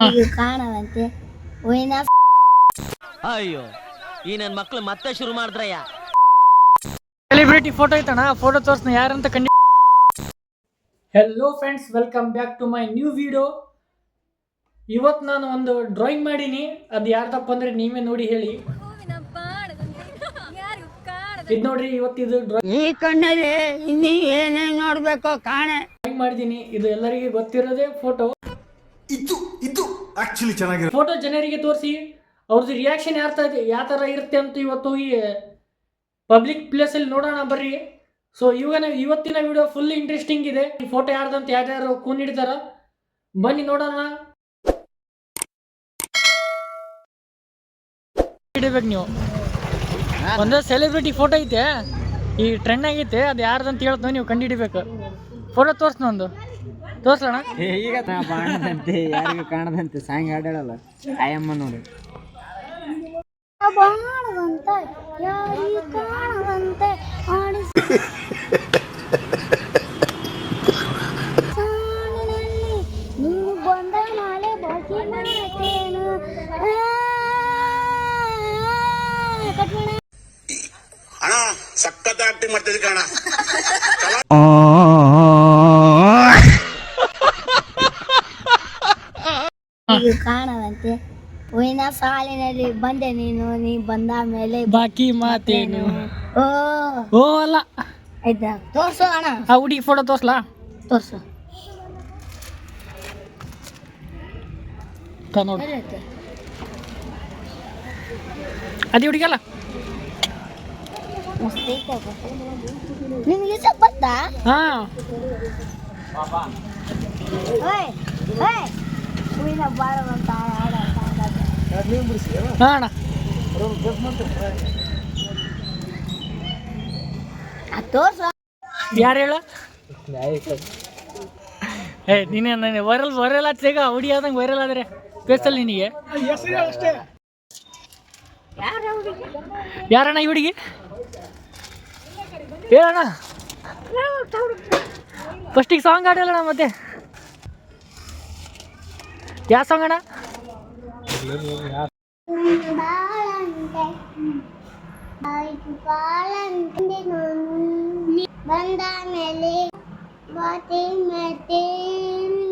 ಇದು ಕಾಣವಂತೆ ಅಯ್ಯೋ ಈ ನನ್ನ ಮಕ್ಳು ಮತ್ತೆ ಶುರು ಮಾಡಿದ್ರಯ್ಯ. ಸೆಲೆಬ್ರಿಟಿ ಫೋಟೋ ಐತಣ್ಣ, ಫೋಟೋ ತೋರ್ಸ್ನ ಯಾರಂತ ಕಂಡು. Hello friends, welcome back to my new video. ಇವತ್ತು ನಾನು ಒಂದು ಡ್ರಾಯಿಂಗ್ ಮಾಡೀನಿ. ಅದು ಯಾರ್ದಪ್ಪ ಅಂದ್ರೆ ನೀವೇ ನೋಡಿ ಹೇಳಿ. ಇದು ನೋಡ್ರಿ, ಇವತ್ತಿದು ಈ ಕಣ್ಣಲ್ಲಿ ಇನ್ನೀ ಏನೇನು ನೋಡ್ಬೇಕು ಕಾಣೆ ಡ್ರಾಯಿಂಗ್ ಮಾಡಿದೀನಿ. ಇದು ಎಲ್ಲರಿಗೆ ಗೊತ್ತಿರೋದೇ ಫೋಟೋ. ಇದು ಆಕ್ಚುಲಿ ಚೆನ್ನಾಗಿದೆ. ಫೋಟೋ ಜನರಿಗೆ ತೋರಿಸಿ ಅವ್ರದ್ದು ರಿಯಾಕ್ಷನ್ ಯಾವ ಥರ ಇರುತ್ತೆ ಅಂತ ಇವತ್ತು ಈ ಪಬ್ಲಿಕ್ ಪ್ಲೇಸಲ್ಲಿ ನೋಡೋಣ ಬರ್ರಿ. ಸೊ ಇವತ್ತಿನ ವಿಡಿಯೋ ಫುಲ್ ಇಂಟ್ರೆಸ್ಟಿಂಗ್ ಇದೆ. ಈ ಫೋಟೋ ಯಾರ್ದಂತ ಯಾರ್ಯಾರು ಕೂನಿಡ್ತಾರ ಬನ್ನಿ ನೋಡೋಣ. ಇಡಬೇಕು ನೀವು. ಒಂದು ಸೆಲೆಬ್ರಿಟಿ ಫೋಟೋ ಐತೆ, ಈ ಟ್ರೆಂಡ್ ಆಗೈತೆ. ಅದು ಯಾರ್ದಂತ ಹೇಳ್ತೋ ನೀವು ಕಂಡು ಹಿಡಿಬೇಕು. ಫೋಟೋ ತೋರಿಸ್ನ ಒಂದು ತೋರ್ಸೋಣ. ಈಗ ಬಾಣದಂತೆ ಯಾರಿಗೂ ಕಾಣದಂತೆ ಸಾಂಗ್ ಹಾಡಲ್ಲ ಆಯಮ್ಮ ನೋಡಿ. ಬಾಣದಂತೆ ಯಾರಿಗೂ ಕಾಣದಂತೆ ನೀವು ಬಂದ ನಾಳೆ ಬಾಕಿ ಮಾಡ್ತೇನು. ಅಣ್ಣ ಸಖತ್ ಆಕ್ಟಿಂಗ್ ಮಾಡ್ತಿದ್ದೆ ಕಣ. ಇದು ಕಾಣವಂತೆ ಹೂವಿನ ಸಾಲಿನಲ್ಲಿ ಬಂದೆ ನೀನು, ನೀ ಬಂದ ಮೇಲೆ ಬಾಕಿ ಮಾತೇನು. ಓ ಓ ಅಲ್ಲ, ಆಯ್ತಾ ತೋರ್ಸು ಅಣ್ಣ. ಆ ಹುಡುಗಿ ಫೋಟೋ ತೋರ್ಸ್ಲಾ? ತೋರ್ಸು ನೋಡಿ, ಅದೇ ಹುಡುಗಿ ಅಲ್ಲ. ಮಸ್ತ್ ಐತೆ. ನಿನ್ಗೆ ಇಷ್ಟ ಬರ್ತಾ? ಹಾ ಓಯ್ ಓಯ್ ಹೂವಿನ ಬಾರವಂತ ಹಾಡ ಹಾ ಅಣ್ಣ. ತೋರ್ಸು. ಯಾರು ಹೇಳ? ಏ ನೀನೇ ವೈರಲ್ ಆಗ್ತೇಗ. ಹುಡಿ ಆದಂಗೆ ವೈರಲ್ ಆದ್ರೆ ಬೇಸಲ್ಲ ನಿನಗೆ. ಯಾರಣ್ಣ ಈ ಹುಡುಗಿ? ಹೇಳಣ್ಣ. ಫಸ್ಟಿಗೆ ಸಾಂಗ್ ಆಡಲ್ಲಣ್ಣ, ಮತ್ತೆ ಯಾವ ಸಾಂಗ್ ಅಣ್ಣ? ಬಂದ ಮೇಲೆ ಬಾತಿ ಮಾಡ್ತೇನೆ.